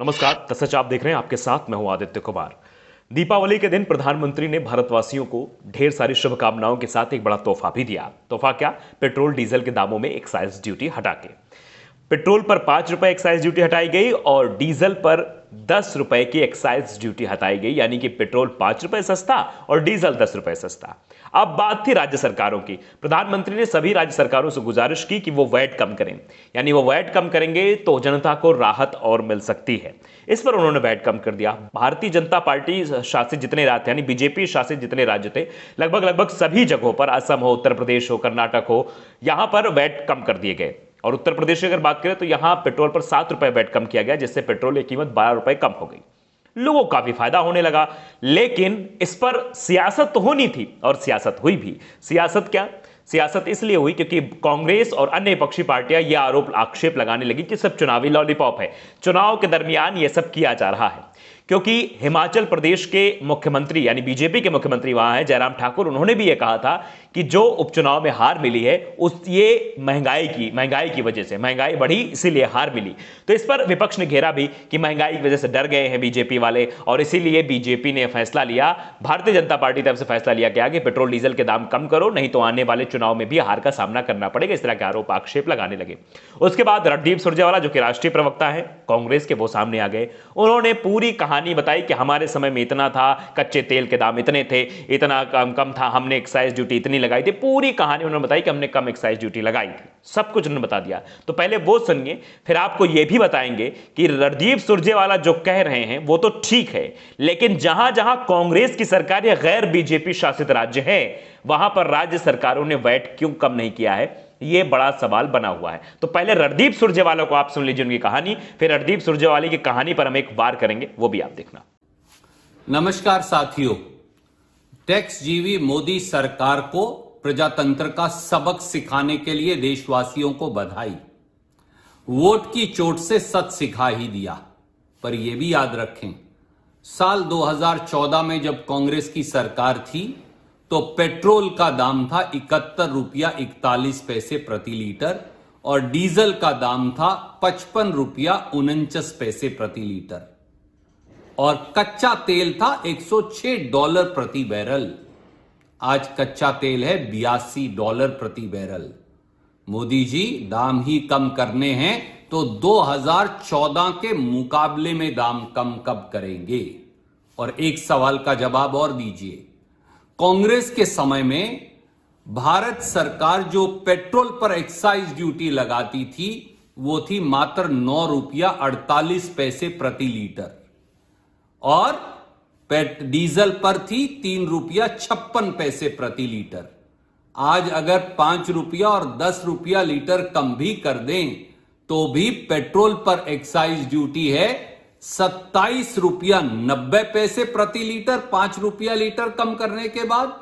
नमस्कार, सच आप देख रहे हैं। आपके साथ मैं हूं आदित्य कुमार। दीपावली के दिन प्रधानमंत्री ने भारतवासियों को ढेर सारी शुभकामनाओं के साथ एक बड़ा तोहफा भी दिया। तोहफा क्या? पेट्रोल डीजल के दामों में एक्साइज ड्यूटी हटा के पेट्रोल पर 5 रुपए एक्साइज ड्यूटी हटाई गई और डीजल पर 10 रुपए की एक्साइज ड्यूटी हटाई गई, यानी कि पेट्रोल 5 रुपए सस्ता और डीजल 10 रुपए सस्ता। अब बात थी राज्य सरकारों की। प्रधानमंत्री ने सभी राज्य सरकारों से गुजारिश की कि वो वैट कम करें, यानी वो वैट कम करेंगे तो जनता को राहत और मिल सकती है। इस पर उन्होंने वैट कम कर दिया। भारतीय जनता पार्टी शासित जितने राज्य यानी बीजेपी शासित जितने राज्य थे, लगभग सभी जगहों पर, असम हो, उत्तर प्रदेश हो, कर्नाटक हो, यहां पर वैट कम कर दिए गए। और उत्तर प्रदेश की अगर बात करें तो यहां पेट्रोल पर 7 रुपए वैट कम किया गया, जिससे पेट्रोल की कीमत 12 रुपए कम हो गई। लोगों को काफी फायदा होने लगा, लेकिन इस पर सियासत तो होनी थी और सियासत हुई भी। सियासत क्या? सियासत इसलिए हुई क्योंकि कांग्रेस और अन्य विपक्षी पार्टियां यह आरोप आक्षेप लगाने लगी कि सब चुनावी लॉलीपॉप है, चुनाव के दरमियान यह सब किया जा रहा है। क्योंकि हिमाचल प्रदेश के मुख्यमंत्री यानी बीजेपी के मुख्यमंत्री वहां हैं, जयराम ठाकुर, उन्होंने भी यह कहा था कि जो उपचुनाव में हार मिली है ये महंगाई की वजह से, महंगाई बढ़ी इसीलिए हार मिली। तो इस पर विपक्ष ने घेरा भी कि महंगाई की वजह से डर गए हैं बीजेपी वाले और इसीलिए बीजेपी ने फैसला लिया, भारतीय जनता पार्टी तरफ से फैसला लिया गया कि पेट्रोल डीजल के दाम कम करो, नहीं तो आने वाले चुनाव में भी हार का सामना करना पड़ेगा। इस तरह के आरोप आक्षेप लगाने लगे। उसके बाद रणदीप सुरजेवाला, जो कि राष्ट्रीय प्रवक्ता है कांग्रेस के, वो सामने आ गए। उन्होंने पूरी कहानी बताई कि हमारे समय में इतना था, कच्चे तेल के दाम इतने थे, इतना कम था, हमने एक्साइज ड्यूटी इतनी लगाई थी। पूरी कहानी उन्होंने बताई कि हमने कम एक्साइज ड्यूटी लगाई थी। सब कुछ उन्होंने बता दिया। तो पहले वो सुनिए, फिर आपको यह भी बताएंगे कि रणदीप सुरजेवाला जो कह रहे हैं वो तो ठीक है, लेकिन जहां जहां कांग्रेस की सरकार या गैर बीजेपी शासित राज्य है, वहां पर राज्य सरकारों ने वैट क्यों कम नहीं किया है, यह बड़ा सवाल बना हुआ है। तो पहले रणदीप सुरजेवाला को आप सुन लीजिए उनकी कहानी, फिर रणदीप सुरजेवाला की कहानी पर हम एक बार करेंगे, वो भी आप देखना। नमस्कार साथियों, टैक्स जीवी मोदी सरकार को प्रजातंत्र का सबक सिखाने के लिए देशवासियों को बधाई। वोट की चोट से सच सिखा ही दिया। पर यह भी याद रखें, साल 2014 में जब कांग्रेस की सरकार थी तो पेट्रोल का दाम था 71 रुपया 41 पैसे प्रति लीटर और डीजल का दाम था 55 रुपया 49 पैसे प्रति लीटर और कच्चा तेल था $106 प्रति बैरल। आज कच्चा तेल है $82 प्रति बैरल। मोदी जी, दाम ही कम करने हैं तो 2014 के मुकाबले में दाम कम कब करेंगे? और एक सवाल का जवाब और दीजिए, कांग्रेस के समय में भारत सरकार जो पेट्रोल पर एक्साइज ड्यूटी लगाती थी वो थी मात्र 9 रुपया 48 पैसे प्रति लीटर और डीजल पर थी 3 रुपया 56 पैसे प्रति लीटर। आज अगर 5 रुपया और 10 रुपया लीटर कम भी कर दें तो भी पेट्रोल पर एक्साइज ड्यूटी है 27 रुपया 90 पैसे प्रति लीटर, 5 रुपया लीटर कम करने के बाद,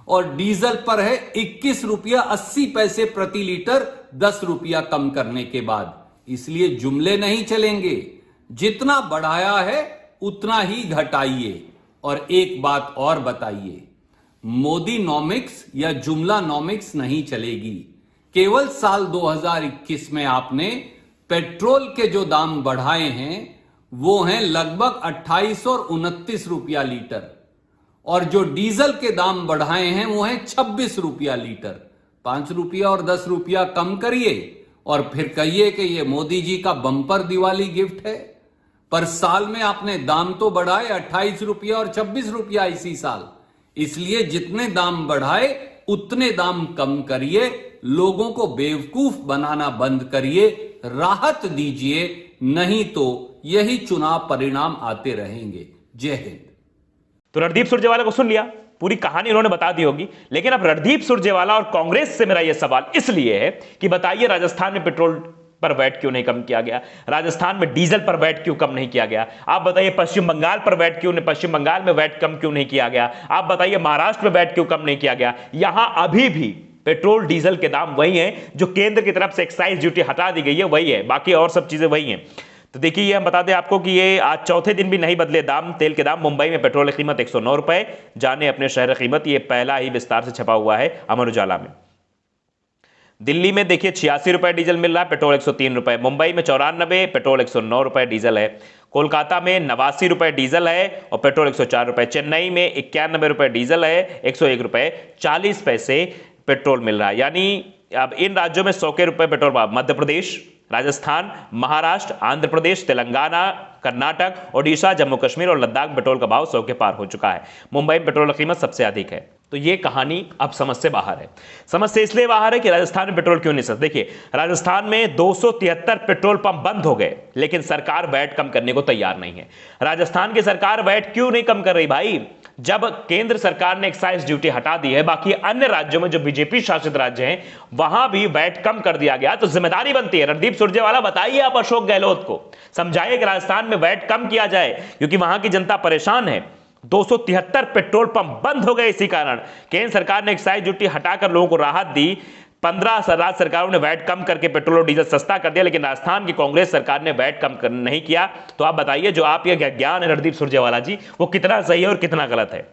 और डीजल पर है 21 रुपया 80 पैसे प्रति लीटर, 10 रुपया कम करने के बाद। इसलिए जुमले नहीं चलेंगे, जितना बढ़ाया है उतना ही घटाइए। और एक बात और बताइए, मोदी नॉमिक्स या जुमला नॉमिक्स नहीं चलेगी। केवल साल 2021 में आपने पेट्रोल के जो दाम बढ़ाए हैं वो हैं लगभग 28 और 29 रुपया लीटर और जो डीजल के दाम बढ़ाए हैं वो हैं 26 रुपया लीटर। 5 रुपया और 10 रुपया कम करिए और फिर कहिए कि ये मोदी जी का बम्पर दिवाली गिफ्ट है। पर साल में आपने दाम तो बढ़ाए 28 रुपया और 26 रुपया इसी साल। इसलिए जितने दाम बढ़ाए उतने दाम कम करिए, लोगों को बेवकूफ बनाना बंद करिए, राहत दीजिए, नहीं तो यही चुनाव परिणाम आते रहेंगे। जय हिंद। तो रणदीप सुरजेवाला को सुन लिया, पूरी कहानी उन्होंने बता दी होगी। लेकिन अब रणदीप सुरजेवाला और कांग्रेस से मेरा यह सवाल इसलिए है कि बताइए, राजस्थान में पेट्रोल पर वैट क्यों नहीं कम किया गया? राजस्थान में डीजल पर वैट क्यों कम नहीं किया गया? आप बताइए, पश्चिम बंगाल पर वैट क्यों नहीं, पश्चिम बंगाल में वैट कम क्यों नहीं किया गया? आप बताइए, महाराष्ट्र में वैट क्यों कम नहीं किया गया? यहां अभी भी पेट्रोल डीजल के दाम वही हैं, जो केंद्र की तरफ से एक्साइज ड्यूटी हटा दी गई है वही है, बाकी और सब चीजें वही हैं। तो देखिए, ये हम बता दें आपको कि ये आज चौथे दिन भी नहीं बदले दाम, तेल के दाम। मुंबई में पेट्रोल की कीमत 109 रुपए, जाने अपने शहर कीमत। ये पहला ही विस्तार से छपा हुआ है अमर उजाला में। दिल्ली में देखिए 86 रुपए डीजल मिल रहा है, पेट्रोल 103 रुपए। मुंबई में 94, पेट्रोल 109 रुपए डीजल है। कोलकाता में 89 रुपए डीजल है और पेट्रोल 104 रुपए। चेन्नई में 91 रुपए डीजल है, 101 रुपए 40 पैसे पेट्रोल मिल रहा है। यानी अब इन राज्यों में 100 के रुपए पेट्रोल। मध्य प्रदेश, राजस्थान, महाराष्ट्र, आंध्र प्रदेश, तेलंगाना, कर्नाटक, ओडिशा, जम्मू कश्मीर और लद्दाख में पेट्रोल का भाव 100 के पार हो चुका है। मुंबई में पेट्रोल की कीमत सबसे अधिक है। तो ये कहानी अब समझ से बाहर है। समझ से इसलिए बाहर है कि राजस्थान में पेट्रोल क्यों नहीं सस्ता। देखिए, राजस्थान में 273 पेट्रोल पंप बंद हो गए, लेकिन सरकार वैट कम करने को तैयार नहीं है। राजस्थान की सरकार वैट क्यों नहीं कम कर रही भाई? जब केंद्र सरकार ने एक्साइज ड्यूटी हटा दी है, बाकी अन्य राज्यों में जो बीजेपी शासित राज्य हैं वहां भी वैट कम कर दिया गया, तो जिम्मेदारी बनती है। रणदीप सुरजेवाला, बताइए आप अशोक गहलोत को, समझाइए कि राजस्थान में वैट कम किया जाए, क्योंकि वहां की जनता परेशान है। 273 पेट्रोल पंप बंद हो गए इसी कारण। केंद्र सरकार ने एक्साइज ड्यूटी हटाकर लोगों को राहत दी। 15 राज्य सरकारों ने वैट कम करके पेट्रोल और डीजल सस्ता कर दिया, लेकिन राजस्थान की कांग्रेस सरकार ने वैट कम नहीं किया। तो आप बताइए, जो आप ये ज्ञान है रणदीप सुरजेवाला जी, वो कितना सही है और कितना गलत है?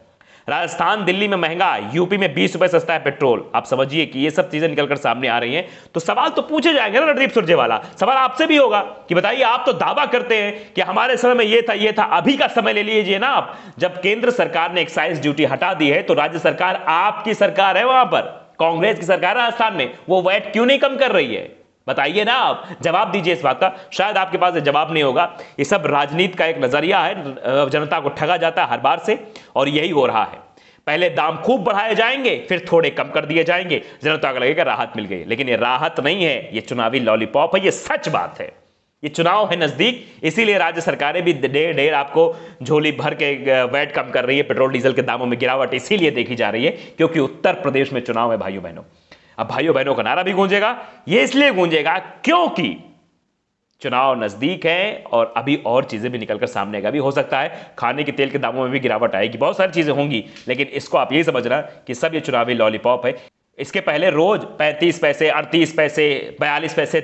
राजस्थान, दिल्ली में महंगा, यूपी में 20 रुपए सस्ता है पेट्रोल। आप समझिए कि ये सब चीजें निकलकर सामने आ रही हैं, तो सवाल तो पूछे जाएंगे ना रणदीप सुरजेवाला। सवाल आपसे भी होगा कि बताइए, आप तो दावा करते हैं कि हमारे समय में ये था। अभी का समय ले लीजिए ना आप, जब केंद्र सरकार ने एक्साइज ड्यूटी हटा दी है, तो राज्य सरकार आपकी सरकार है, वहां पर कांग्रेस की सरकार है राजस्थान में, वो वैट क्यों नहीं कम कर रही है? बताइए ना, आप जवाब दीजिए इस बात का। शायद आपके पास जवाब नहीं होगा। ये सब राजनीति का एक नजरिया है, जनता को ठगा जाता है हर बार से, और यही हो रहा है। पहले दाम खूब बढ़ाए जाएंगे, फिर थोड़े कम कर दिए जाएंगे, जनता को लगेगा राहत मिल गई, लेकिन ये राहत नहीं है, ये चुनावी लॉलीपॉप है। ये सच बात है। ये चुनाव है नजदीक, इसीलिए राज्य सरकारें भी ढेर आपको झोली भर के वैट कम कर रही है। पेट्रोल डीजल के दामों में गिरावट इसीलिए देखी जा रही है क्योंकि उत्तर प्रदेश में चुनाव है भाइयों बहनों। अब भाइयों बहनों का नारा भी गूंजेगा, ये इसलिए गूंजेगा क्योंकि चुनाव नजदीक है और अभी और चीजें भी निकलकर सामने आएगा। भी हो सकता है खाने के तेल के दामों में भी गिरावट आएगी, बहुत सारी चीजें होंगी, लेकिन इसको आप यही समझना कि सब ये चुनावी लॉलीपॉप है। इसके पहले रोज 35 पैसे, 38 पैसे, 42 पैसे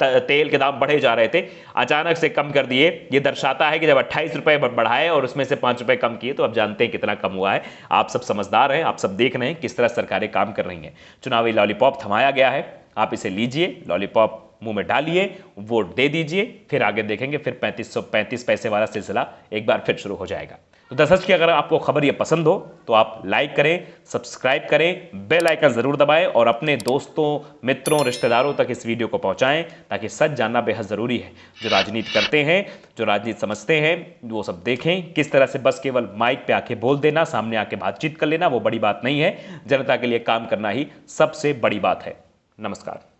तेल के दाम बढ़े जा रहे थे, अचानक से कम कर दिए। ये दर्शाता है कि जब 28 रुपए बढ़ाए और उसमें से 5 रुपए कम किए, तो अब जानते हैं कितना कम हुआ है। आप सब समझदार हैं, आप सब देख रहे हैं किस तरह सरकारें काम कर रही हैं। चुनावी लॉलीपॉप थमाया गया है, आप इसे लीजिए, लॉलीपॉप मुंह में डालिए, वोट दे दीजिए, फिर आगे देखेंगे। फिर 35 पैसे वाला सिलसिला एक बार फिर शुरू हो जाएगा। तो दरअसल की अगर आपको खबर ये पसंद हो तो आप लाइक करें, सब्सक्राइब करें, बेल आइकन जरूर दबाएं और अपने दोस्तों, मित्रों, रिश्तेदारों तक इस वीडियो को पहुंचाएं, ताकि सच जानना बेहद जरूरी है। जो राजनीति करते हैं, जो राजनीति समझते हैं, वो सब देखें। किस तरह से बस केवल माइक पे आके बोल देना, सामने आके बातचीत कर लेना, वो बड़ी बात नहीं है। जनता के लिए काम करना ही सबसे बड़ी बात है। नमस्कार।